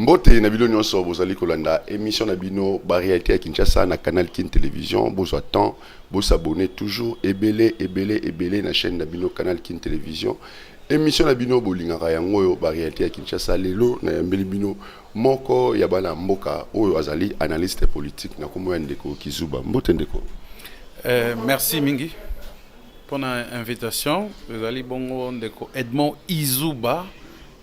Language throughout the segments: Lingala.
Mbote na bino nyonso bozali kolanda émission na bino ba réalité à Kinshasa na canal Kin Télévision bozo temps s'abonner toujours ebele na chaîne na bino canal Kin Télévision émission na bino bolingaka yango oyo ba réalité à Kinshasa lelo na yambeli bino moko ya bana mboka oyo azali analyste politique na komo ndeko Kizuba Mbote ndeko. Merci mingi pour l'invitation. Azali bongo ndeko Edmond Izuba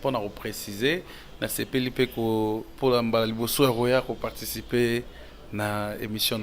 pour nous préciser. Na CPLP pour participer à l'émission.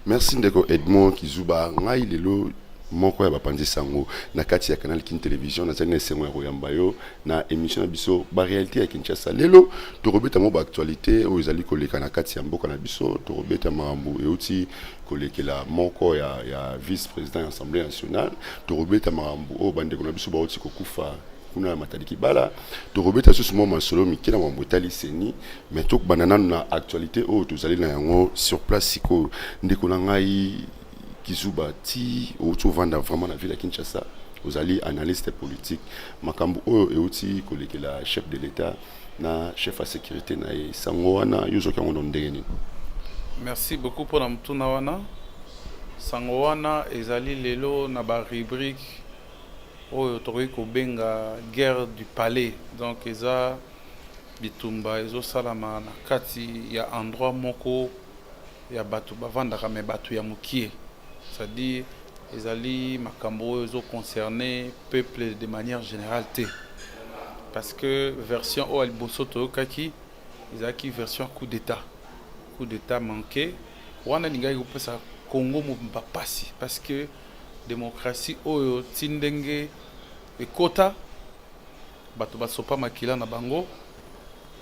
Merci ndeko Edmond Kizuba ngai lelo moko ya bapandi sango na kati ya canal Kin Télévision na zane sengo ya Royambayo na émission na biso ba réalité ya Kinshasa lelo to robeta mo ba actualité o ezali koleka na kati ya mboka na biso to robeta marambo euti kolekela moko ya vice président ya Assemblée nationale to robeta marambo o bandeko na biso ba oti kokufa kuna mataliki bala to robeta sous moment solo mikina mwambotali seni mais to banana na actualité o tozali na yango sur place siko ndeko na ngai Kizuba ti o to vanda vraiment na ville ya Kinshasa ozali analyste politique makambo o euti kolekela chef de l'état na chef à sécurité na sango wana yozo kango ndengeni. Merci beaucoup pour la mtuna wana sango wana ezali lelo na ba rubrique oyo tokoki kobenga guerre du palais donc eza bitumba ezosalama na kati ya endroit moko ya bato bavandaka me bato ya mokie c'est-à-dire ezali makambo oyo ezoconcerner peuple de manière générale te parce que version oyo aliboso toyokaki ezalaki version coup d'état manqué wana lingaki kopesa Congo mobimba pasi parce que démocratie oyo tindenge ekota bato basopa makila na bango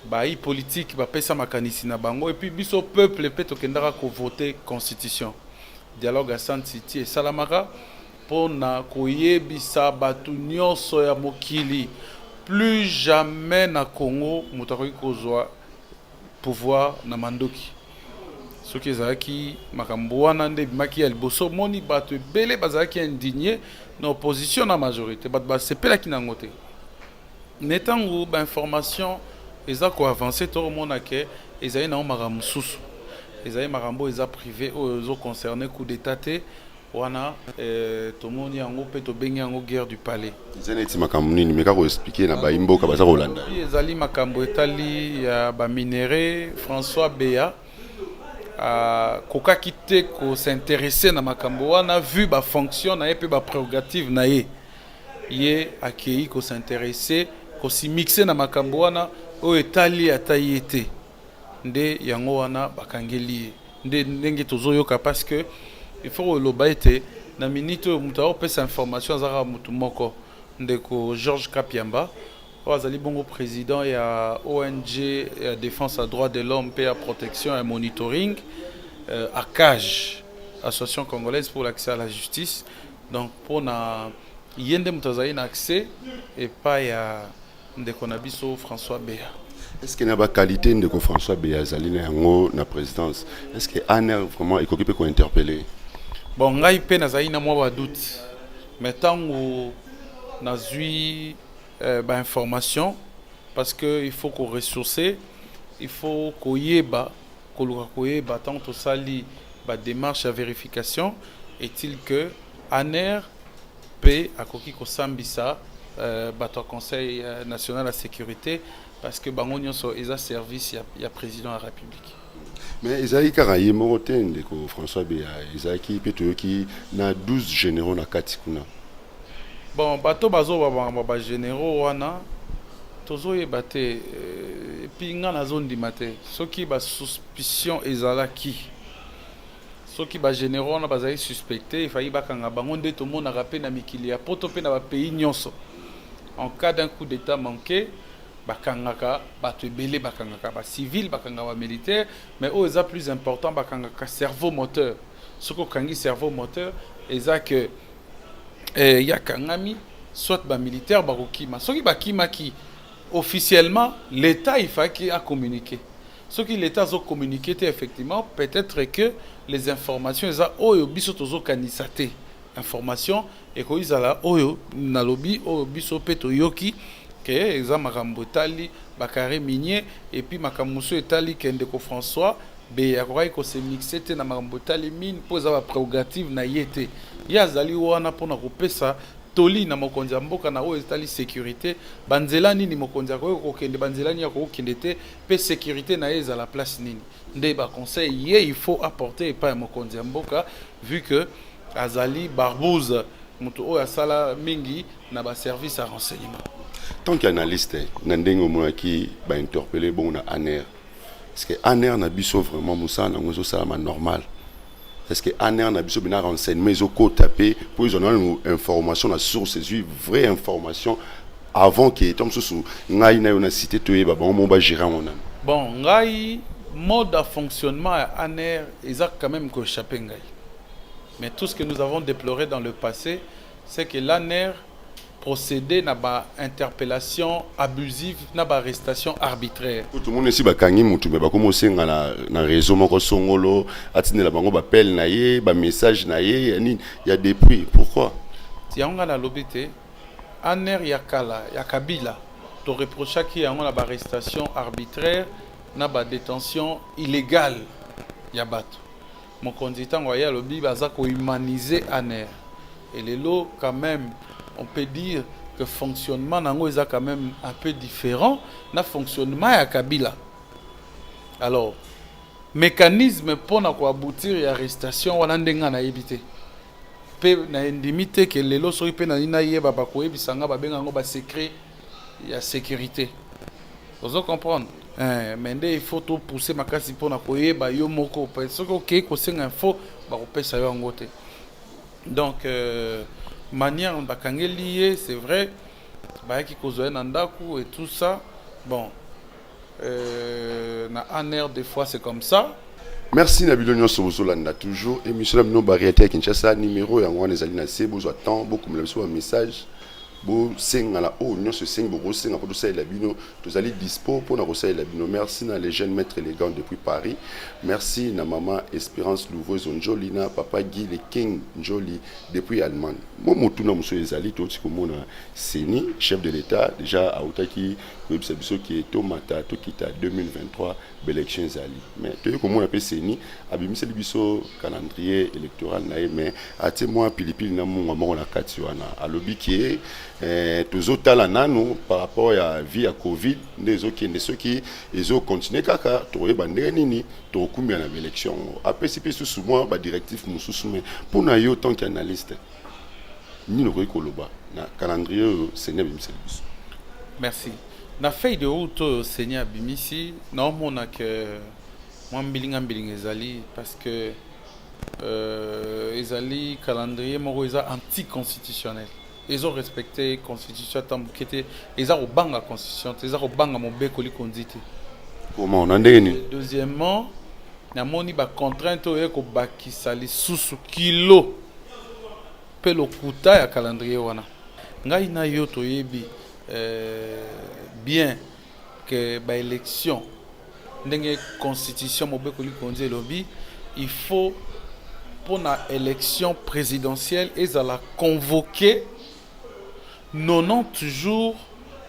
bayi politique bapesa makanisi na bango et puis biso peuple pe tokendaka ko voter constitution dialogue à San City et Salamaka pona koyebisa bato nyonso ya mokili plus jamais na Congo mutakoki kozwa pouvoir na mandoki soki ezalaki makambo wana nde bimaki ya liboso moni bato ebele bazalaki indigné na opposition na majorité bato basepelaki nango te netango bainformation eza koavance tokomona ke ezali nango makambo mosusu ezali makambo eza privé oyo ezoconcerne coup d'état te wana tomoni yango mpe tobengi yango guerre du palais eza neti makambo nini meka koexplike na bayimboka baza kolanda ezali makambo etali ya baminere François Beya kokaki te ko s'intéresser na makambo wana vu ba fonction na ye pe ba prérogative na ye akei ko s'intéresser ko si mixer na makambo wana o etali ataye te nde yango wana bakangeli nde ndenge tozoyoka parce que il faut loba ete na minute muta opesa information azaka mutu moko ndeko Georges Kapiamba azali bongo président ya ONG ya défense à droits de l'homme et à protection et monitoring à CAJ Association congolaise pour l'accès à la justice donc pour na yende mutazali na accès et pas ya ndeko na biso François Beya. Est-ce qu'il y a une qualité de François Beya zali na yango na présidence est-ce que ANR vraiment équipé ko interpeller bon ngai pe nazali na mwa ba doute mais tango nazui information parce que il faut qu'on ressource il faut qu'on yeba tant que sali ba démarche à vérification est-il que ANR paie à koki ko sambisa bato conseil national de sécurité parce que bango nyonso eza service ya président de la République mais ezali karaye morotende ko François Beya ezaki peto ki na 12 généraux na kati kuna. Bon, bateau bazo ba généraux wana tozo yebate pinga na zone di maté soki ba suspicion ezalaki soki ba généraux wana bazali suspecté il failli bakanga bango nde to mona rapé na mikili ya poto pe na ba pays nyonso en cas d'un coup d'état manqué bakangaka bato ebele bakangaka ba civil bakanga ba militaire mais au eza plus important bakangaka cerveau moteur soko kangi cerveau moteur eza que yakangami soit ba militaire bakokima soki bakimaki officiellement l'état il faut qu'il a communiqué ce qui l'état a communiqué effectivement peut-être que les informations eza oyo biso tozo kanisate information et ko izala oyo na lobby oyo biso peto yoki créé eza makambo etali bakare minier et puis makambo so etali Kendeko François be akokai ko se mixer te na makambo etali mine po eza ba prérogative na yete ya zali wana pona kopesa toli na mokonzi ya mboka na oyo etali sécurité banzela nini mokonzi akoki kokende banzela nini akoki kokende te pe sécurité na ye ezala place nini nde ba conseil ye il faut apporter epai ya mokonzi ya mboka vu que azali barbouze moto oyo asala mingi na ba service à renseignement. Tant qu'analyste na ndenge omonaki ba interpeller bon na ANER, est-ce que ANER na biso vraiment musa na ngozo sala ma normal? Est-ce que ANER na biso bina renseignement ils ont tapé pour ils ont une information la source c'est vraie information avant que tom sous ngai na yona cité to yeba bon ba gérer on a. Bon ngai mode de fonctionnement à ANER ils a quand même ko échappé ngai. Mais tout ce que nous avons déploré dans le passé, c'est que l'ANER procédait à une interpellation abusive, à une arrestation arbitraire. Tout le monde ici bakangi mutu mais ba commencer na réseau moko songolo, atine la bango ba appel na ye, ba message na ye, il y a des prix. Pourquoi? Si on a la lobité, ANER yakala, yakabila, to reprocha qui a une arrestation arbitraire, na ba détention illégale yabato. Mon candidat royal lobby baza ko humaniser ANER. Et les lots quand même on peut dire que fonctionnement nango est quand même un peu différent na fonctionnement à Kabila. Alors mécanisme pour na ko aboutir à arrestation wana ndenga na yebité. Pe na indimité que les lots so pe na ina yeba ba ko yebisanga ba benga ngo ba secret ya sécurité. Vous comprendre? Mais il faut tout pousser ma casse pour na ko yeba yo moko parce que OK ko senga info ba ko pesa yo ngote. Donc manière bakangeli c'est vrai ba ki kozoe na ndaku et tout ça bon na ANER des fois c'est comme ça. Merci Nabilo Nyonso Bozolanda toujours émission na bino Variété Kinshasa numéro ya ngwana ezali na se bozo attend beaucoup me message bo senga la o nyonso senga bo senga pour tout ça la bino tous allez dispo pour na rosa la bino. Merci na les jeunes maîtres élégants depuis Paris. Merci na maman Espérance Louveau Zonjoli na papa Guy le King Njoli depuis Allemagne. Moi motuna muso ezali to tiko mona Seni chef de l'état déjà a otaki websa biso qui est tomata to kita 2023 élection ezali mais to ko mona pe Seni abimisa biso calendrier électoral na mais ate moi pilipili na munga moko na kati wana alobi qui tozotala nanu par rapport à vie à Covid ndezo kende soki ezo continuer kaka toyeba ndenge nini tokumia na élection apesi pe sous moi ba directif mususu mais pour na yo tant qu'analyste ni le koloba na calendrier Seigneur bimisi biso. Merci. Na feuille de route Seigneur bimisi na mona que moi mbilinga ezali parce que ezali calendrier moko eza anticonstitutionnel. Ils ont respecté la constitution ils ont banga la constitution ils ont banga mon bekoli kondite. Comment on a ndeni? Deuxièmement na moni ba contrainte oyo ko bakisa li susu kilo pe lokuta ya calendrier wana ngai na yo to yebi bien que ba élection ndenge constitution mo bekoli kondite lobby il faut pour la élection présidentielle ils ont convoqué 90 jours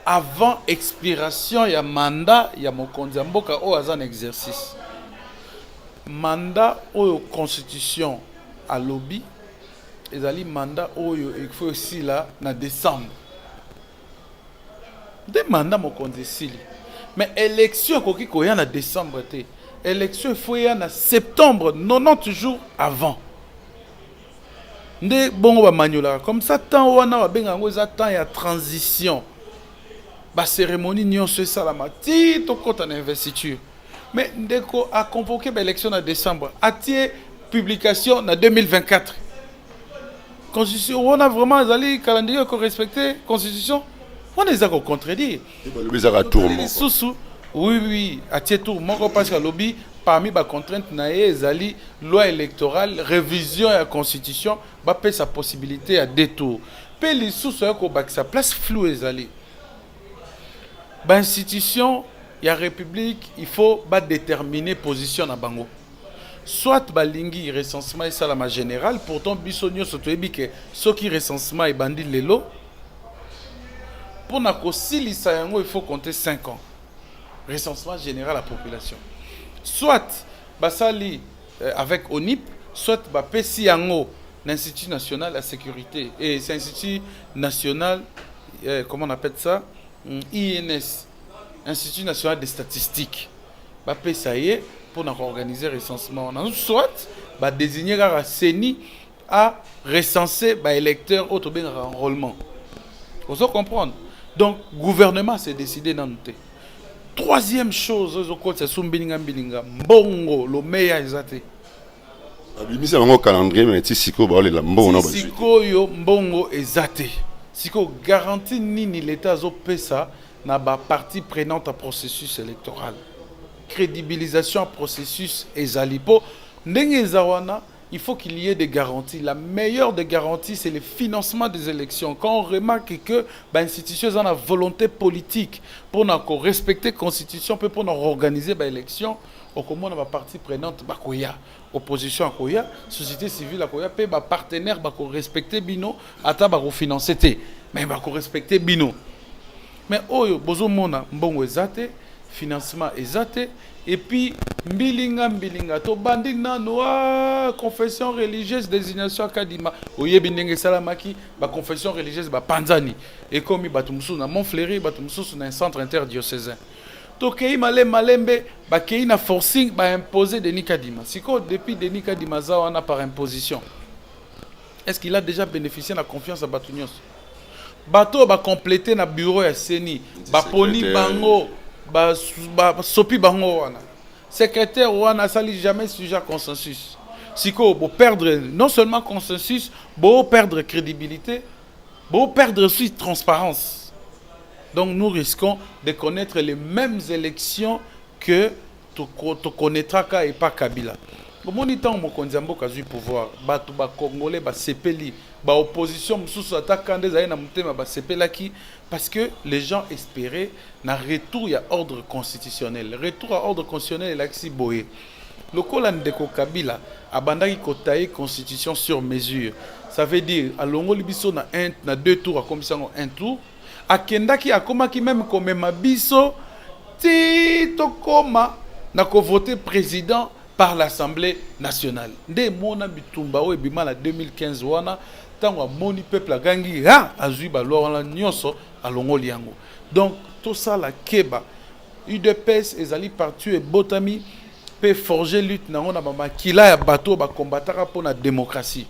avant expiration ya mandat ya mokonzi ya mboka o azan exercice mandat oyo constitution a lobby ezali mandat oyo il faut aussi là na décembre de mandat mokonzi sili mais élection koki koya na décembre te élection il faut ya na septembre 90 jours avant. Nde bongo ba maniola comme ça temps wana ba benga ngo za temps ya transition ba cérémonie nyonso salama ti to kota na investiture mais ndeko a convoqué ba élection en décembre atie publication en 2024 constitution on a vraiment allé calendrier ko respecter constitution on les a ko contredire oui atie tour moko parce que lobby parmi les contraintes ezali loi électorale révision de la constitution ba pe sa possibilité à détour pe li sous ko ba sa place flou ezali ba institution ya république il faut ba déterminer position na bango soit ba lingi recensement et salama général pourtant bisonio soto ebi que ce qui recensement et bandi lelo Pour na kosilisa yango, il faut compter 5 ans. Recensement général à la population. Soit basali avec ONIP, soit pesi yango l'Institut national de la sécurité et c'est l'Institut national comment on appelle ça, INS, Institut national des statistiques. Ça y est pour organiser le recensement. Soit désigner la CENI à recenser les électeurs au enrôlement. Vous allez comprendre. Donc le gouvernement s'est décidé d'en noter. Troisième chose, c'est Sumbilinga Bilinga. Mbongo, le meilleur exacté. Bimisa bango calendrier mais ti siko ba le mbongo na ba. Siko yo mbongo exacté. Siko garantie nini l'état zo pesa na ba partie prenante à processus électoral. Crédibilisation à processus ezalipo ndenge zawana. Il faut qu'il y ait des garanties. La meilleure des garanties, c'est le financement des élections. Quand on remarque que l'institution a une volonté politique pour respecter la Constitution, pour organiser l'élection, au comment on a partie prenante, opposition à Koya, société civile à Koya, partenaire, respecter Bino, ata financer, mais respecter Bino. Mais oyo bozo mona mbongo ezate, financement ezate. Et puis, mbilinga, to bandi nano, confession religieuse, désignation akadima. Oye bindenge salamaki, confession religieuse, panzani. Et comme batumsu na Montfleury, batumsu na un centre interdiocésain. To kei malembe, kei na forcing, imposer Denis Kadima. Siko depuis Denis Kadima zawana par imposition. Est-ce qu'il a déjà bénéficié de la confiance à Batunios? Bato compléter na bureau ya CENI, poni bango. Sopi bango wana secrétaire wana sali jamais sujet à consensus. Siko bo perdre non seulement consensus, bo perdre crédibilité, bo perdre aussi transparence. Donc nous risquons de connaître les mêmes élections que tu connaîtras ka et pas Kabila. Au monitant mo konzambo kazu pouvoir, batu ba congolais ba sepeli, ba opposition mususu attaquant des na mutema ba sepelaki parce que les gens espéraient un retour à ordre constitutionnel. Retour à ordre constitutionnel, il a aussi boé. Le Kolan de Kabila a bandaki kotaye constitution sur mesure. Ça veut dire, à l'ongo libiso na 2 tours, à commission 1 tour. A Kendaki a komaki même comme ma biso, ti to koma na ko voter président par l'Assemblée nationale. Nde mona bitumba o ebima na 2015 wana. Tango moni peuple gangi ha azui ba loi wana nyonso alongo liango. Donc tout ça la keba UDPS ezali parti et botami peut forger lutte na ona ba makila ya bato ba combattre pour la démocratie.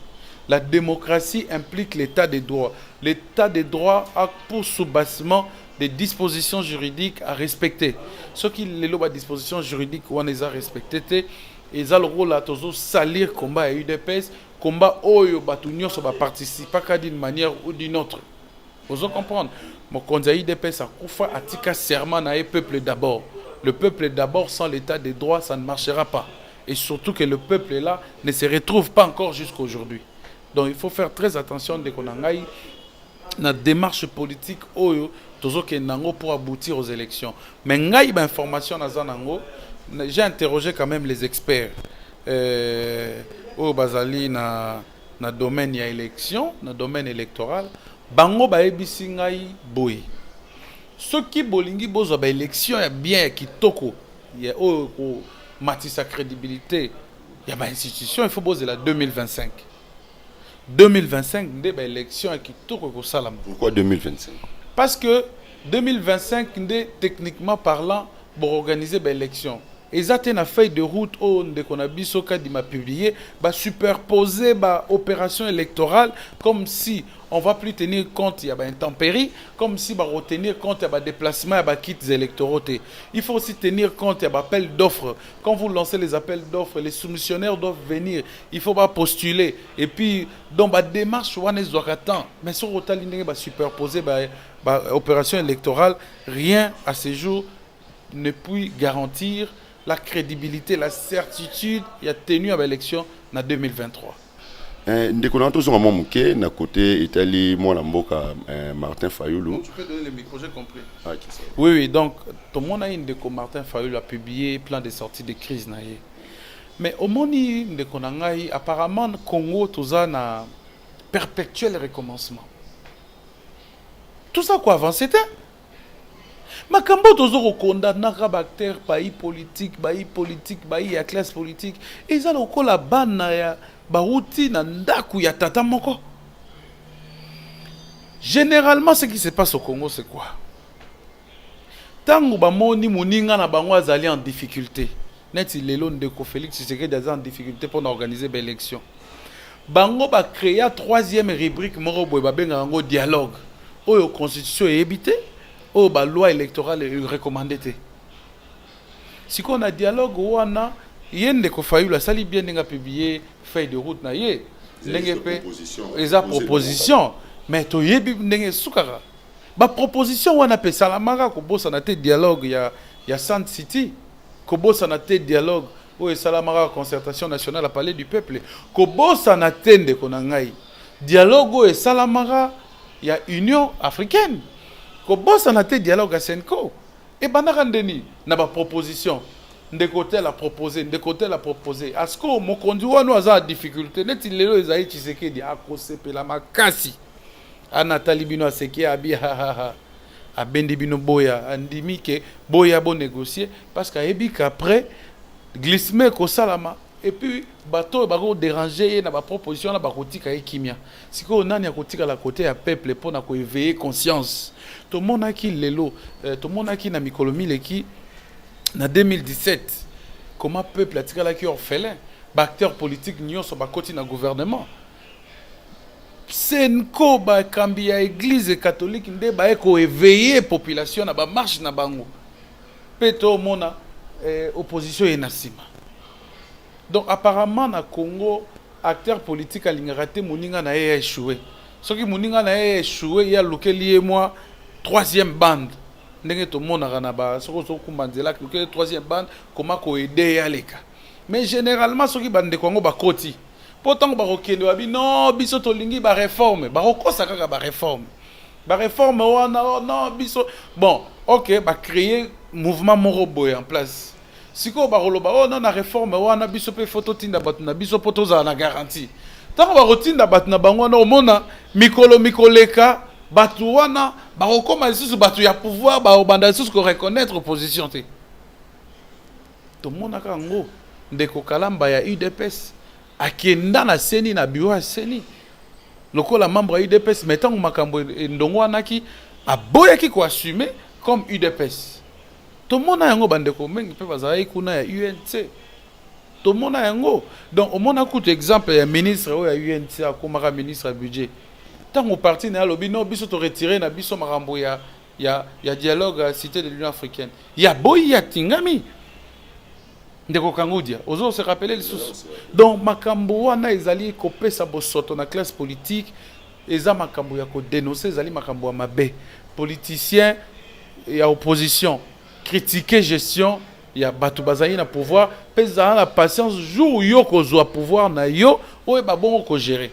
La démocratie implique l'état des droits. L'état des droits a pour sous-bassement des dispositions juridiques à respecter. Ce qui les lois dispositions juridiques on les a respectées et ça le rôle à toujours salir combat à UDPS. Combat oyo batunyo so ba participer d'une manière ou d'une autre. Vous comprenez? Mon conseil de paix ça kufa atika serment na peuple d'abord. Le peuple d'abord sans l'état des droits ça ne marchera pas. Et surtout que le peuple là ne se retrouve pas encore jusqu'à aujourd'hui. Donc il faut faire très attention dès qu'on a na démarche politique oyo tozo ke nango pour aboutir aux élections. Mais ngai ba information na zanango, j'ai interrogé quand même les experts. Au bazali na domaine ya élection, na domaine électoral, bango ba ebisi ngai boy. Ceux qui bolingi bozo ba élection ya bien kitoko, ya o matisa crédibilité, ya ba institution, il faut bozer la 2025. 2025 nde ba élection ya kitoko ko salam. Pourquoi 2025? Parce que 2025 nde techniquement parlant pour organiser ba élection. Et ça, une feuille de route qu'on a publié, superposer l'opération électorale comme si on ne va plus tenir compte, il y a une intempérie, comme si on va tenir compte, il y a des déplacements, il y a des kits électoraux. Il faut aussi tenir compte, il y a des appels d'offres. Quand vous lancez les appels d'offres, les soumissionnaires doivent venir, il faut postuler. Et puis, dans la démarche, on a temps. Mais sur le superposer l'opération électorale, rien à ce jour ne peut garantir la crédibilité, la certitude, il y a tenu à l'élection en 2023. Ndeko na tozo ngamo muke na côté Italie moi la mboka Martin Fayulu. Tu peux donner le micro, j'ai compris. Ah, okay, oui oui, donc tout le monde a ndeko Martin Fayulu a publié plein de sorties de crise naie. Mais au moni ndeko nangai apparemment Congo toza na perpétuel recommencement. tout ça quoi avancer te makambo tozoko condamnaka bacteur pays politique ya classe politique eza lokola bana ya baruti na ndaku ya tata moko. Généralement ce qui se passe au Congo c'est quoi? Tango bamoni moninga na bango azali en difficulté neti lelo ndeko Félix Tshisekedi aza en difficulté pour organiser l'élection. Bango ba créer troisième rubrique moko boye babenga ngo dialogue oyo constitution ebité oyo ba loi électorale recommandé te. Si qu'on a dialogue wana yende ko Fayulu sali bien nga publier feuille de route na ye ndenge pe eza proposition mais to yebi ndenge sukara ba proposition wana pe salamaka ko bossa na te dialogue ya Sand City ko bossa na te dialogue oyo salamaka concertation nationale à parler du peuple ko bossa na tende ko na ngai dialogue oyo salamaka ya Union africaine ko bossa na te dialogue à Senko et banaka ndeni na ba proposition de côté la proposer asko mo kondi wana aza difficulté neti lelo ezali Tshisekedi akosepela makasi Anatali bino aseki abi ha abendi bino boya andimi ke boya bon négocier parce qu'aebi qu'après glissement ko salama et puis bateau bako déranger na ba proposition na ba kotika ekimia siko nani akotika la côté ya peuple pour na ko éveiller conscience to monaki lelo to monaki na mikolomi leki na 2017 comment peuple atikala ki orphelin ba acteur politique nyonso ba koti na gouvernement Senko ba kambi ya église catholique nde ba eko éveiller population na ba marche na bango peto mona opposition est nasima. Donc apparemment na Congo acteur politique alingaka te moninga na ye échoué soki moninga na ye échoué ya lokeli moi troisième bande ndenge to mona na ba soko kumbanzela lokeli troisième bande comment ko aider ya leka mais généralement soki bande Congo ba koti pourtant ba kokende wabi non biso to lingi ba réforme ba kokosa kaka ba réforme wana non biso bon OK ba créer mouvement moroboy en place siko ba roloba oh non na réforme wana biso pe photo tinda batu na biso poto za na garantie tant ba rotinda batu na bango na omona mikoleka batu wana ba kokoma lisusu batu ya pouvoir ba obanda lisusu ko reconnaître opposition te to mona ka ngo ndeko Kalamba ya UDPS akenda na seni na bureau ya seni lokola membre ya UDPS metango makambo ndongo wanaki aboyaki ko assumer comme UDPS to mona yango bandeko mengi pe bazali kuna ya UNC to mona yango donc omona kutu exemple ya ministre o ya UNC akomaka ministre ya budget tango parti na lobi no biso to retirer na biso makambo ya dialogue à cité de l'Union africaine ya boyi ya tingami ndeko Kangudia ozo se rappeler les sous donc makambo wana ezali kopesa bosoto na classe politique eza makambo ya ko dénoncer ezali makambo ya mabe politicien ya opposition critiquer gestion ya batu bazali na pouvoir pesa la patience jour yo kozwa pouvoir na yo oye ba bon ko gérer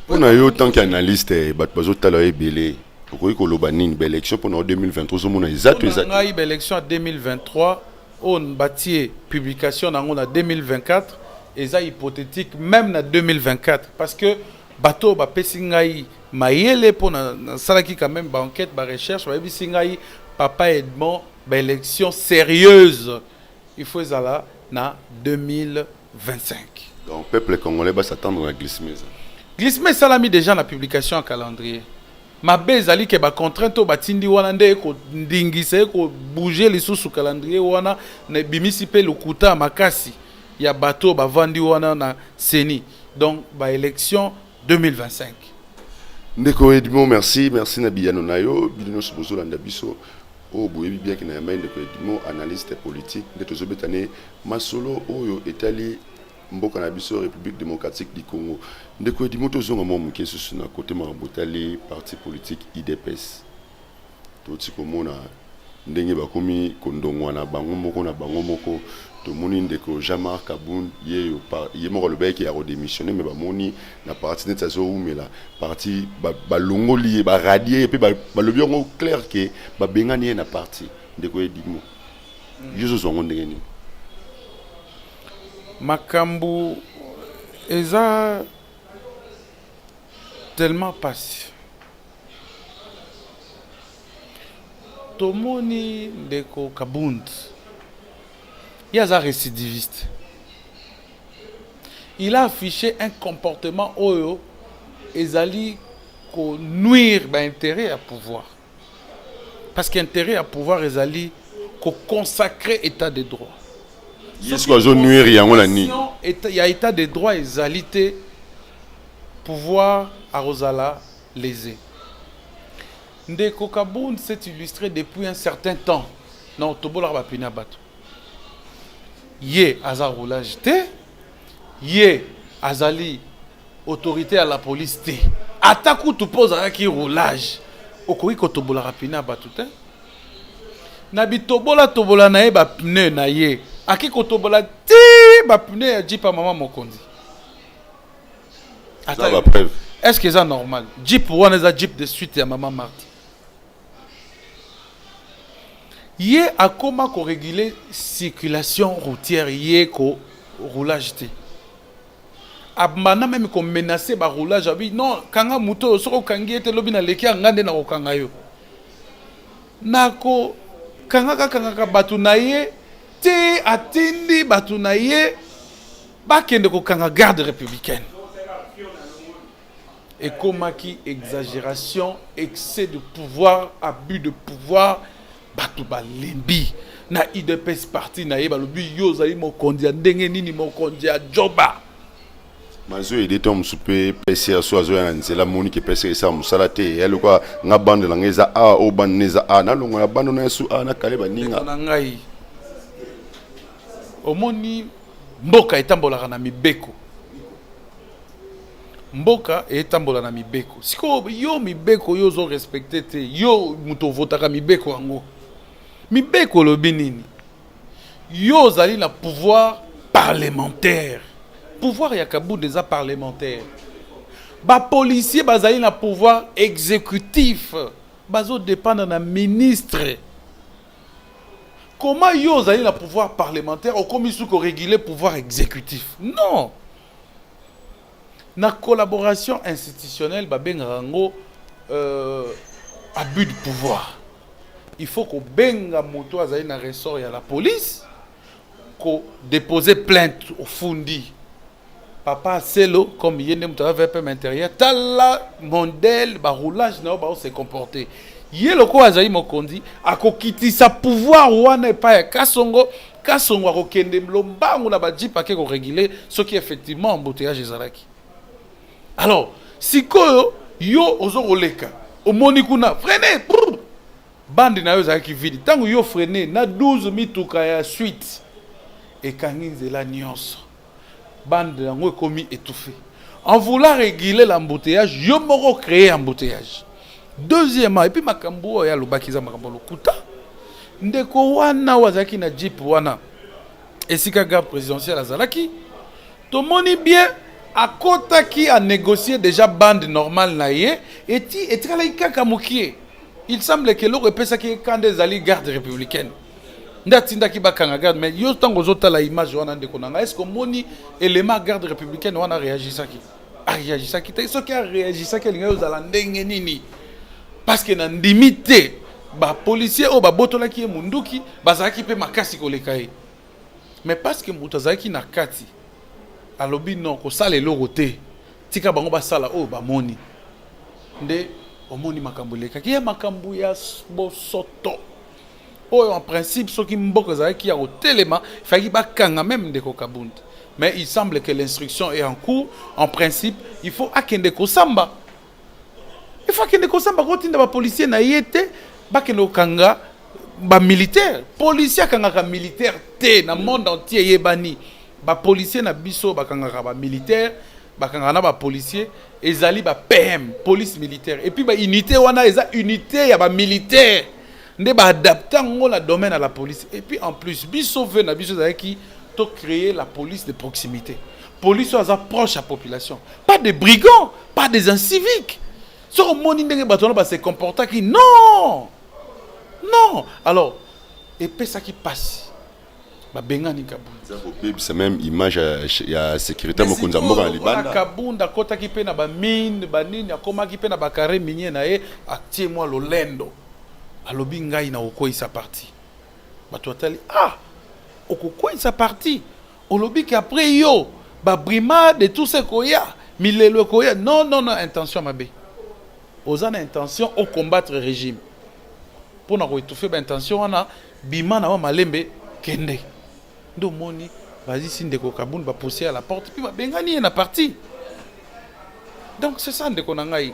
on a eu tant qu'analyste batu bazo tala ebele okoyi ko loba nini ba élection pour 2023 on a exact ngai ba élection en 2023 on bâtit publication en 2024 et ça hypothétique même en 2024 parce que bateau ba pesingai maïele pour na salaki quand même ba enquête ba recherche ba bisingai papa Edmond ba élection sérieuse il faut ça là na 2025 donc peuple congolais va s'attendre à glissement ça l'a mis déjà la publication en calendrier ma bezali ke ba contrainte o batindi wana nde ko ndingisa ko bouger les sous calendrier wana ne bimisi pe lokuta makasi ya bateau ba vandi wana na seni donc ba élection 2025 ndeko Edmond merci na biyano nayo bino sobozo landa biso o boyebi bien que na yamba ndeko Edmond analyste politique de tozo betane masolo oyo etali mboka na biso République démocratique du Congo ndeko Edmond tozonga mo muke susu na côté marabotali parti politique IDPS toti komona ndenge bakomi kondongwa na bango moko to moni ndeko Jean-Marc Kaboun ye moko lobeki ya redémissionner mais bamoni na parti net zo umela parti balongoli ba radier pe balobi ngo clair que ba bengani na parti ndeko Edmond yezo zongo ndenge ni makambu eza tellement passé tomoni ndeko Kabund il y a un récidiviste. Il a affiché un comportement oyo ezali ko nuire ba intérêt à pouvoir. Parce qu'intérêt à pouvoir ezali ko consacrer état de droit. Est-ce que zo nuire yango la ni? Il y a état de droit ezalité pouvoir à Rosala lésé. Ndeko Kabund s'est illustré depuis un certain temps. Non, tobola ba pina bato. Yé azar roulage té, yé azali autorité à la police té. Ataku tu pose à qui roulage. Okoi ko tobola rapina bato té. Nabi tobola na ye ba pneu na ye. Aki ko tobola ti ba pneu ya jipa maman mokondi. Ça va preuve. Est-ce que c'est normal? Jeep one is a jeep de suite ya maman Marty. Yé a comment qu'on réguler circulation routière yé ko roulage té. Abana même qu'on menacer ba roulage abi non kanga muto soko kangi ete lobi na leki ngande na kokanga yo. Nako kanga batu na ye te atindi batu na ye bakende ko kanga garde républicaine. Et comment qui exagération, excès de pouvoir, abus de pouvoir. Batu balembi na IDPS parti na yeba lobi yo zali mokondia ndenge nini mokondia joba mazo ede tom soupe PCR so azo ya nzela moni ke PCR sa musala te yalo kwa nga bande la ngeza a o bande neza a na longo ya bande na su a na kale baninga na ngai omoni mboka etambola na mibeko mboka etambola na mibeko siko yo mibeko yo zo respecter te yo muto votaka mibeko yango mibeko lobi nini yo zali na pouvoir parlementaire pouvoir ya Kabund déjà parlementaire ba policier bazali na pouvoir exécutif bazo dépendre na ministre. Comment yo zali na pouvoir parlementaire au comme sous ko réguler pouvoir exécutif? Non. Na collaboration institutionnelle ba bengango abus de pouvoir. Il faut qu'on benga moto azali na ressort ya la police ko déposer plainte au fundi. Papa Selo comme yende muto avec PM intérieur tala modèle ba roulage na ba se comporter. Yelo ko azali mokondi akokitisa pouvoir wana pa ya Kasongo akokende mlombangu na ba jipa ke ko réguler ce qui effectivement embouteillage ezalaki. Alors, si yo ozo roleka, omoni kuna freiner bande na yo zaki vidi. Tango yo freiner na 12 mituka ya suite et kanginze la nyonso. Bande yango komi étouffé. En voulant réguler l'embouteillage, yo moko créer embouteillage. Deuxièmement, et puis makambo ya lobakiza makambo lokuta. Ndeko wana wazaki na jeep wana. Esika garde présidentielle azalaki. Tomoni bien à côté qui a négocié déjà bande normale naïe et kaka mokie. Il semble que l'autre peut ça qui quand des alliés garde républicaine. Ndatinda ki bakanga garde mais yo tango zota la image wana ndeko nanga est-ce que moni élément garde républicaine wana réagit ça qui a réagi ça qui ce qui a réagi ça qui linga za la ndenge nini parce que na limité ba policier o ba botola ki munduki bazaki pe makasi ko lekai mais parce que mutazaki na kati alobi non ko sala eloko te tika bango basala o bamoni nde omoni makambo leka ki ya makambo ya bosoto o en principe ce qui mboka za ki ya hotelema faki bakanga même ndeko Kabund mais il semble que l'instruction est en cours en principe il faut akende ko samba ko tinda ba policier na yete bakende kanga ba militaire policier kanga ka militaire te na monde entier yebani ba policier na biso bakanga ba militaire bakanga na ba policier ezali ba PM police militaire et puis ba unité wana eza unité ya ba militaire nde ba adapter ngo la domaine à la police et puis en plus biso veut na biso qui to créer la police de proximité police aux approche à population pas des brigands pas des inciviques sur moni ndenge batona ba se comporter qui non alors et puis ça qui passe babengani Kabund c'est même image ya sécurité mokonza mboka libanda Kabund akota ki pe na ba mine ba nini akoma ki pe na ba carré minier na e atie moi lolendo alobi ngai na okoisa parti. Bato atali ah okokoisa parti. Olobi ki après yo ba brimade de tout ce koya milelo koya non intention mabe. Ozana intention au combattre régime. Pour na ko étouffer ba intention wana bima na wa malembe kende. Ndo moni vas-y sindeko kabun ba pousser à la porte puis ba bengani na parti. Donc c'est ça ndeko na ngai.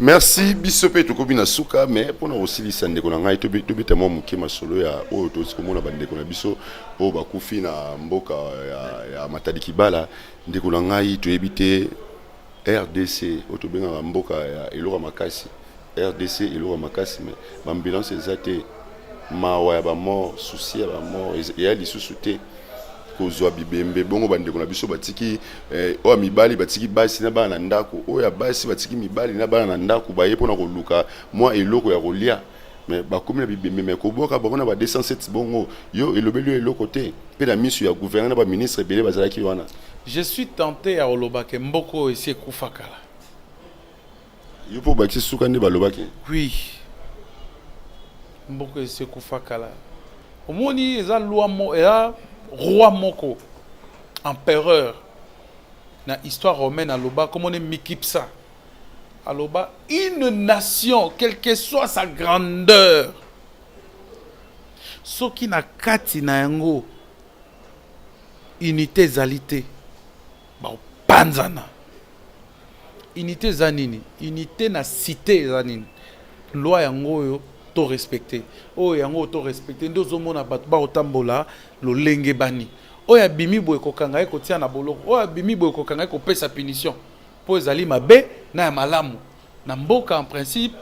Merci bisope tokobina suka mais pona aussi lisandeko na ngai to bitamo muke masolo ya o to sikomona bandeko na biso o bakufi na mboka ya Matadi Kibala ndeko na ngai to ebite RDC o to benga mboka ya elora makasi RDC elora makasi mais ambulance ezate mawa ya ba mort souci ya ba mort ya lisusu te kozwa bibembe bongo bandeko na biso batiki o mibali batiki basi na bana ndako o ya basi batiki mibali na bana ndako baye pona koluka moi eloko ya kolia mais bakomi na bibembe mais koboka bana ba 207 bongo yo elobeli eloko te pe la mission ya gouverneur na ba ministre belé bazalaki wana. Je suis tenté à olobake mboko esi ekufakala. Yo po bakisi suka nde balobaki. Oui. Mboko esi ekufakala. Omoni eza loi mo eza roi moko empereur na histoire romaine aloba comme on est Mikipsa aloba une nation quelle que soit sa grandeur soki na kati na yango unité zalité ba panzana unité zanini unité na cité zanini loi yango yo to respecter o yango to respecter ndozo mona bato ba otambola lo lenge bani oya bimi boye kokanga ko tia na boloko oya bimi boye kokanga ko pesa punition po ezali mabe na ya malamu na mboka en principe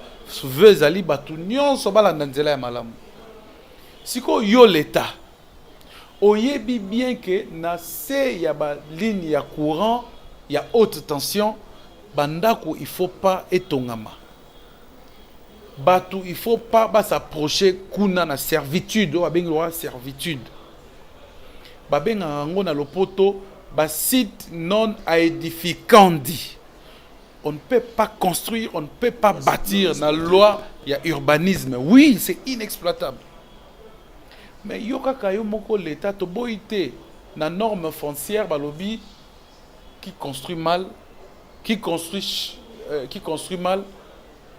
veut ezali bato nyonso balanda nzela ya malamu siko yo l'état oyebi bien que na se ya ba ligne ya courant ya haute tension bandako il faut pas etongama bato il faut pas s'approcher kuna na servitude o abengi loi servitude babenga ngo na lopoto ba site non aedificandi. On ne peut pas construire, on ne peut pas bâtir dans la loi, il y a urbanisme. Oui, c'est inexploitable. Mais yoka kayo moko l'état to boité na norme foncière balobi qui construit mal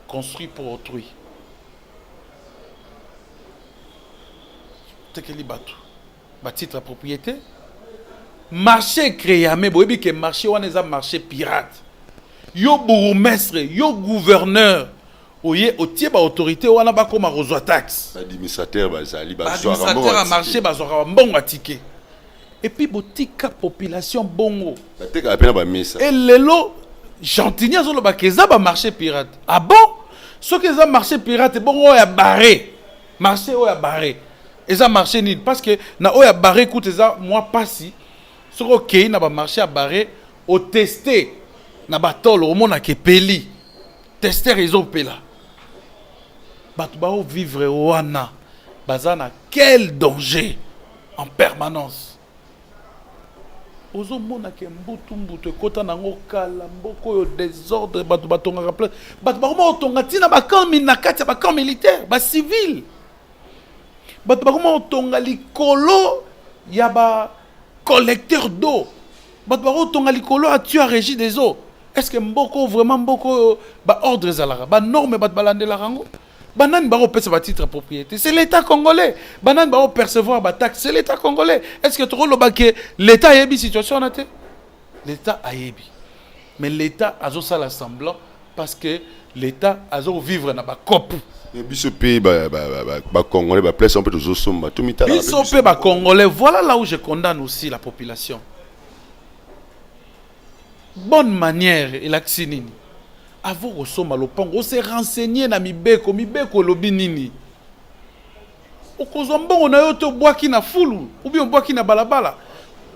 construit pour autrui. Tekeli batu. Ba titre à propriété. Marché créé, mais boyebi que marché wana eza marché pirate. Yo bourgmestre, yo gouverneur, oye otie ba autorité wana ba koma rozwa taxe. Administrateur bazali administrateur a marché bazora mbongo ticket. Et puis botika population bongo. Bateka apena ba misa. Et lelo Chantigny azolo ba keza ba marché pirate. Ah bon? Ce que ça marché pirate bongo ya barré. Marché o ya barré. Eza marché ni parce que na o ya barré coûte eza moi passi. Ce OK na ba marché à barré au tester na batolo au mona ke peli. Tester réseau pela. Batu ba vivre wana bazana quel danger en permanence. Ozo mona ke mbutu kota nango kala mboko yo désordre batu batonga rappel. Batu ba mo tonga tina ba camp na kati ba camp militaire ba civil. Bato bakoma otonga likolo ya ba collecteur d'eau. Bato bakoma otonga likolo a tu a régie des eaux. Est-ce que mboko vraiment mboko ba ordre zalara ba norme bato balandela rango banan baro pesa ba titre propriété c'est l'état congolais banan baro percevoir ba taxe c'est l'état congolais est-ce que toro lobake l'état yebi situation na te l'état ayebi mais l'état azo sala semblant parce que l'état azo vivre na ba cop. Biso pe ba congolais ba place un peu toujours somba tout mitala. Biso pe ba congolais voilà là où je condamne aussi la population. Bonne manière et l'accinini. Avant au somba lopango, on s'est renseigné na mibeko lobi nini. Okozombo on a yoto boaki na fulu ou bien boaki na balabala.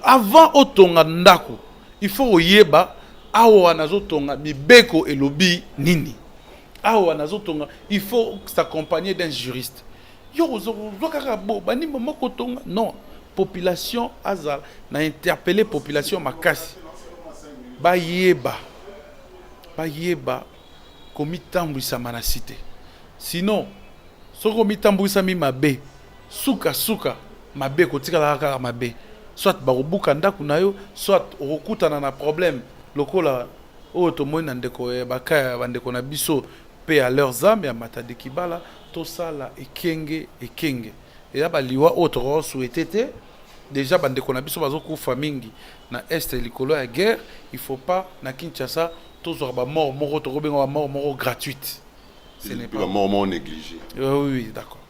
Avant otonga ndako, il faut yeba awa nazotonga mibeko elobi nini. Awa nazotonga, il faut s'accompagner d'un juriste. Non, population azal na interpellé population makasi. Ba yeba komi tambwisa mana cité. Sinon soko mitambwisa mi mabe suka suka mabe kotikala kaka mabe soit bakobuka ndako na yo soit okokutana na problème lokola oyo tomoni na ndeko bakaya bandeko na biso pe à leurs âmes ya matadi kibala tosala ekenge eya baliwa oyo tokosouhaite te déjà bandeko na biso bazokufa mingi na este likolo ya guerre il faut pas na Kinshasa tozwaka bamort moko tokobenga bamort moko gratuite. Ce n'est pas mort négligé. Oui, d'accord.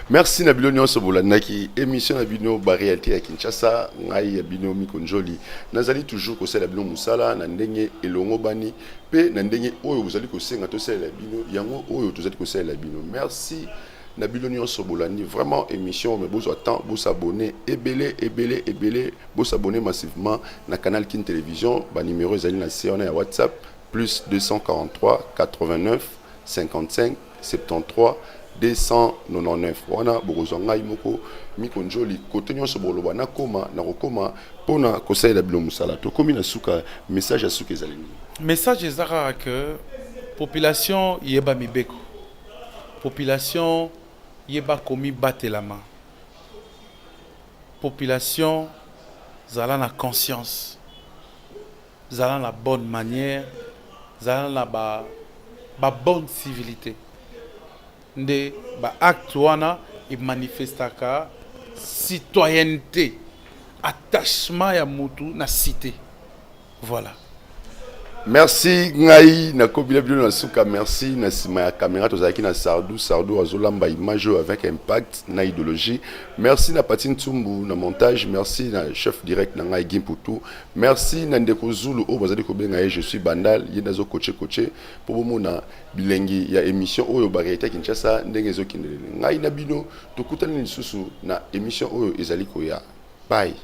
Merci Nabilo Nyonso Bolanaki, émission Nabino ba réalité à Kinshasa, ngai Nabino Mikonjoli. Nazali toujours ko sala Nabino Musala na ndenge elongo bani pe na ndenge oyo bozali ko senga to sala Nabino yango oyo tozali ko sala Nabino. Merci Nabilo Nyonso Bolani, vraiment émission mais vous attend vous abonner ebele vous abonner massivement na canal Kin Télévision, ba numéro ezali na CN ya WhatsApp plus 243 89 55 73 299. Wana bokozanga imoko mikonjoli kote nyonso boloba na koma na kokoma pona kosalela bilo musala to komi na suka message à suka ezali message ezaka que population yeba mibeko population yeba komi batelama population zala na conscience zala na bonne manière zala na ba bonne civilité nde ba acte wana i manifestaka citoyenneté attachement ya mutu na cité. Voilà. Merci ngai na kobila bilo na suka merci na sima ya caméra tozaki na Sardou azolamba image avec impact na idéologie. Merci na Patine Tsumbu na montage, merci na chef direct na ngai Gimputu. Merci na Ndeko Zulu o bazali ko benga je suis Bandal yenazo coacher pour bomona bilengi ya émission oyo ba réalité Kinshasa ndenge zo kindele. Ngai na bino tokutana lisusu na émission oyo ezali ko ya. Bye.